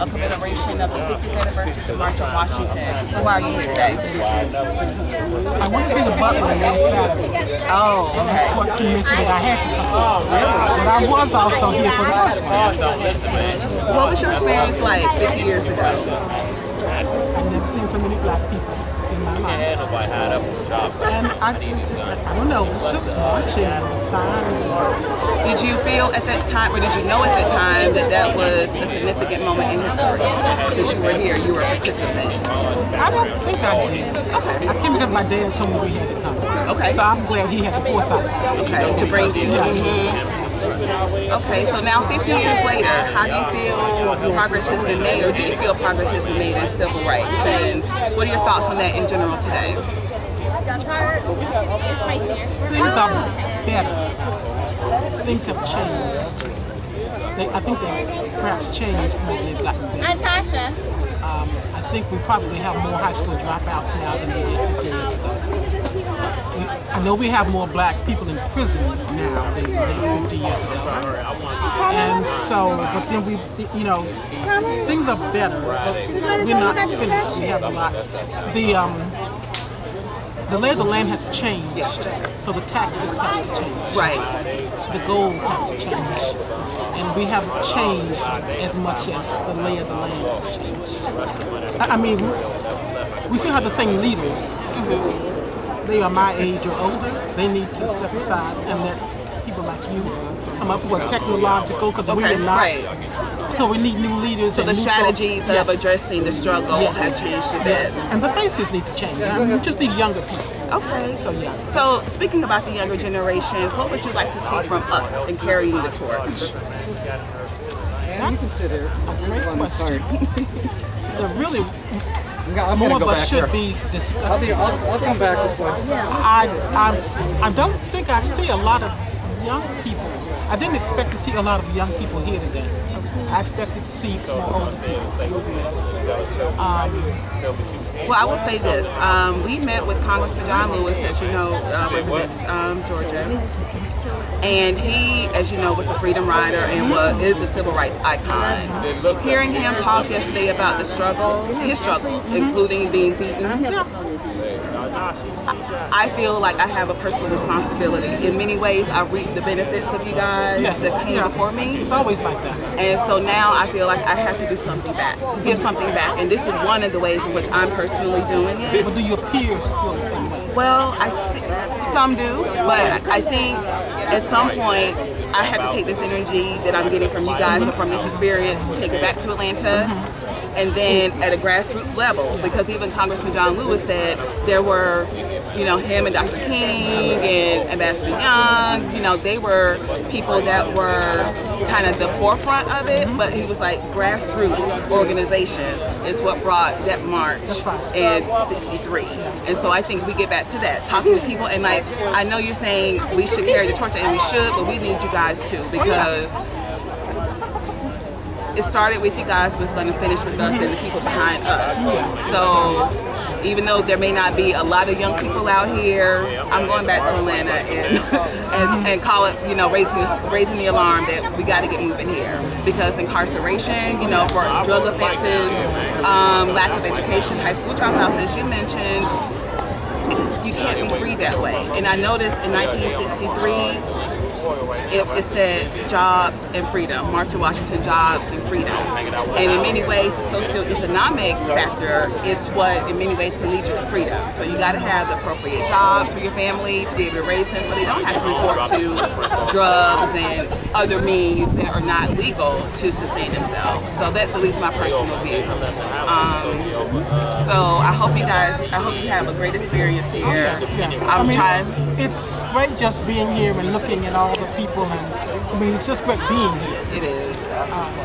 a commemoration of the 50th anniversary of the March on Washington. So why are you here today? I went to see the Butler last Saturday. Oh, And that's what convinced me that I had to come. But I was also here for the first one. what was your experience like 50 years ago? I've never seen so many black people in my life. And I don't know, it's just marching and signs. Did you feel at that time, or did you know at that time that that was a significant moment in history? Since you were here, you were a participant. I don't think I did. Okay. I came because my dad told me we had to come. Okay. So I'm glad he had the foresight. Okay, to bring you. Yeah. Okay, so now 50 years later, how do you feel progress has been made, or do you feel progress has been made in civil rights? And what are your thoughts on that in general today? Things are better. Things have changed. I think they perhaps changed more than they've gotten better. Natasha. I think we probably have more high school dropouts now than we did 50 years ago. I know we have more black people in prison now than we did 50 years ago. And so, but then things are better, but we're not finished. We have a lot. The lay of the land has changed, so the tactics have to change. Right. The goals have to change. And we haven't changed as much as the lay of the land has changed. I mean, we still have the same leaders. They are my age or older. They need to step aside and let people like you come up who are technological, because we're not. Right. So we need new leaders. So and the new strategies folks. of addressing the struggle have changed a bit. Yes, and the faces need to change. I mean, we just need younger people. Okay. So yeah. So speaking about the younger generation, what would you like to see from us in carrying the torch? That's a great question. Really, more of us should be discussing. I'll come back this way. I don't think I see a lot of young people. I didn't expect to see a lot of young people here today. I expected to see more older people. Well, I will say this. We met with Congressman John Lewis, as you know, represents Georgia. And he, as you know, was a freedom rider and is a civil rights icon. Hearing him talk yesterday about the struggle, his struggles, including being beaten, I feel like I have a personal responsibility. In many ways, I reap the benefits of you guys that came before me. It's always like that. And so now I feel like I have to do something back, give something back. And this is one of the ways in which I'm personally doing it. But do your peers feel the same way? Well, some do, but I think at some point I have to take this energy that I'm getting from you guys and from this experience, take it back to Atlanta. And then at a grassroots level, because even Congressman John Lewis said there were, him and Dr. King and Ambassador Young, they were people that were kind of the forefront of it, but he was like grassroots organizations is what brought that march in '63. And so I think we get back to that, talking to people, and like, I know you're saying we should carry the torch, and we should, but we need you guys too, because it started with you guys, but it's going to finish with us and the people behind us. So even though there may not be a lot of young people out here, I'm going back to Atlanta and call it, raising the alarm that we got to get moving here, because incarceration, for drug offenses, lack of education, high school dropouts, as you mentioned, you can't be free that way. And I noticed in 1963. It said jobs and freedom, March on Washington, jobs and freedom. And in many ways, the socioeconomic factor is what in many ways can lead you to freedom. So you got to have the appropriate jobs for your family to be able to raise them, so they don't have to resort to drugs and other means that are not legal to sustain themselves. So that's at least my personal view. So I hope you have a great experience here. It's great just being here and looking at all the people, and it's just great being here. It is.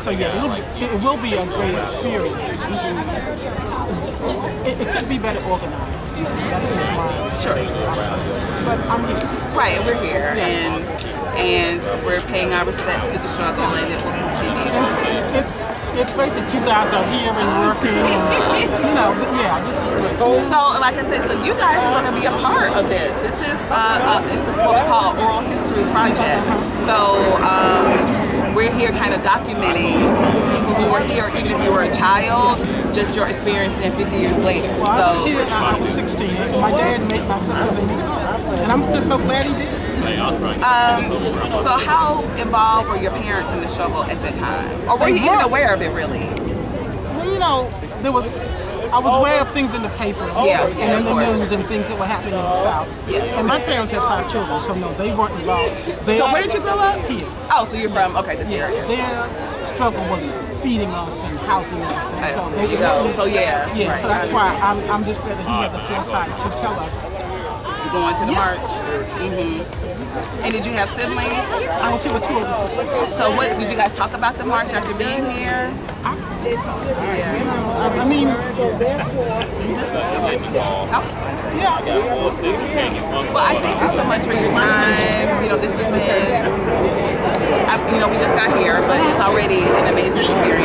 So yeah, it will be a great experience. It could be better organized. That's just my But I'm here. Right, and we're here, and we're paying our respects to the struggle, and it will continue. It's great that you guys are here and working. This is great. So, like I said, so you guys are going to be a part of this. This is it's what we call an oral history project. So we're here kind of documenting people's you were here, even if you were a child, just your experience then 50 years later. Well, I was here, I was 16, and my dad made my sisters and me, and I'm just so glad he did. So how involved were your parents in the struggle at that time? Or were you even aware of it really? Well, you know, I was aware of things in the paper Yeah, and in of the course. news and things that were happening in the South. Yes. And my parents had 5 children, so no, they weren't involved. So where did you grow up? Here. Oh, so you're from, okay, this Yeah, area. their struggle was feeding us and housing us. And Okay, so there you go. So yeah. Yeah, right. so that's why I'm just glad that he had the foresight to tell us. You going to the march? And did you have siblings? I was here with 2 older sisters. So what, did you guys talk about the march after being here? I mean, yeah. Well, I thank you so much for your time. You know, this has been, we just got here, but it's already an amazing experience.